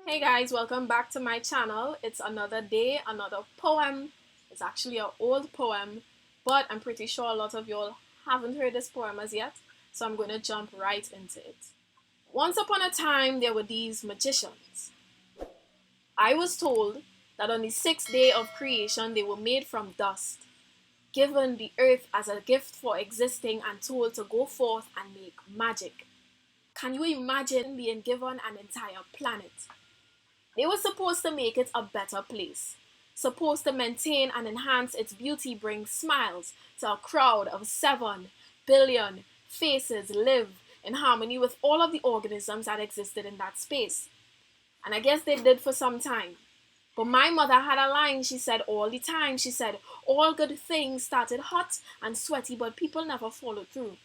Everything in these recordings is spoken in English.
Hey guys, welcome back to my channel. It's another day, another poem. It's actually an old poem, but I'm pretty sure a lot of y'all haven't heard this poem as yet, so I'm going to jump right into it. Once upon a time, there were these magicians. I was told that on the sixth day of creation, they were made from dust, given the earth as a gift for existing, and told to go forth and make magic. Can you imagine being given an entire planet? They were supposed to make it a better place, supposed to maintain and enhance its beauty, bring smiles to a crowd of 7 billion faces, live in harmony with all of the organisms that existed in that space. And I guess they did for some time. But my mother had a line, she said all the time, she said, all good things started hot and sweaty, but people never followed through.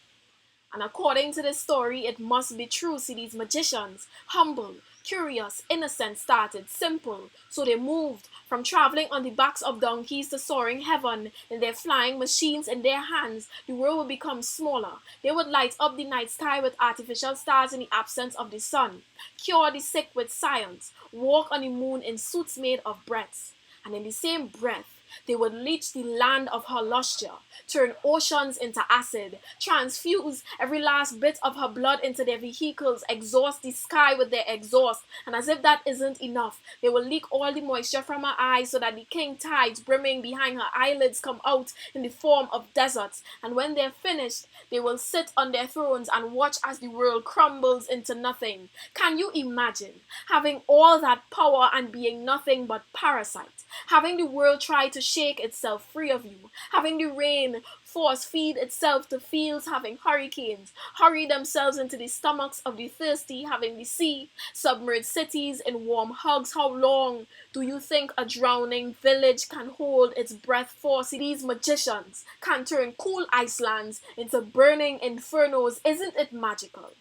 And according to this story, it must be true. See, these magicians, humble, curious, innocent, started simple. So they moved from traveling on the backs of donkeys to soaring heaven in their flying machines in their hands. The world would become smaller. They would light up the night sky with artificial stars in the absence of the sun, cure the sick with science, walk on the moon in suits made of breaths. And in the same breath, they would leach the land of her lustre, turn oceans into acid, transfuse every last bit of her blood into their vehicles, exhaust the sky with their exhaust. And as if that isn't enough, they will leak all the moisture from her eyes so that the king tides brimming behind her eyelids come out in the form of deserts. And when they're finished, they will sit on their thrones and watch as the world crumbles into nothing. Can you imagine having all that power and being nothing but parasite? Having the world try to shake itself free of you, having the rain force feed itself to fields, having hurricanes hurry themselves into the stomachs of the thirsty, having the sea submerge cities in warm hugs. How long do you think a drowning village can hold its breath for? See, these magicians can turn cool icelands into burning infernos. Isn't it magical?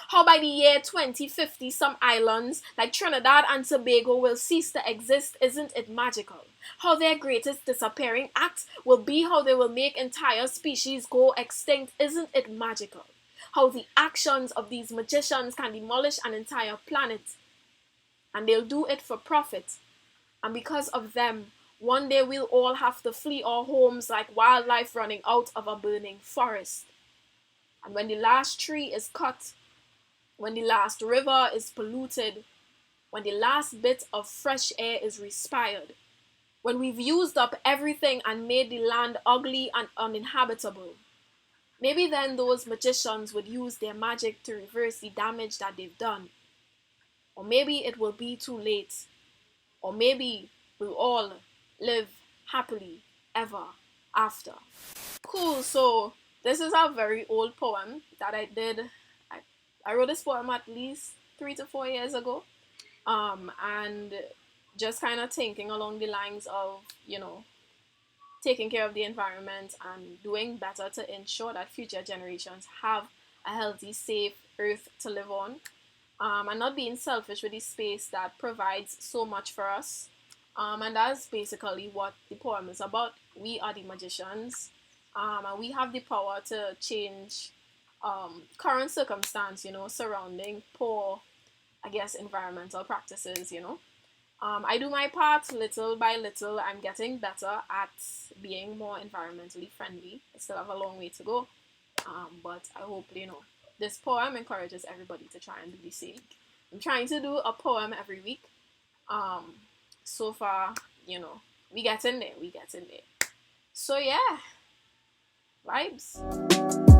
How by the year 2050 some islands like Trinidad and Tobago will cease to exist? Isn't it magical? How their greatest disappearing act will be how they will make entire species go extinct? Isn't it magical? How the actions of these magicians can demolish an entire planet, and they'll do it for profit. And because of them, one day we'll all have to flee our homes like wildlife running out of a burning forest. And when the last tree is cut, when the last river is polluted, when the last bit of fresh air is respired, when we've used up everything and made the land ugly and uninhabitable, maybe then those magicians would use their magic to reverse the damage that they've done. Or maybe it will be too late. Or maybe we'll all live happily ever after. Cool, so this is a very old poem that I did. I wrote this poem at least 3 to 4 years ago. And just kind of thinking along the lines of, taking care of the environment and doing better to ensure that future generations have a healthy, safe earth to live on. And not being selfish with the space that provides so much for us. And that's basically what the poem is about. We are the magicians, and we have the power to change current circumstance, surrounding poor, I guess, environmental practices. I do my part little by little. I'm getting better at being more environmentally friendly. I still have a long way to go, but I hope, this poem encourages everybody to try and do the same. I'm trying to do a poem every week. So far, we get in there. So yeah, vibes.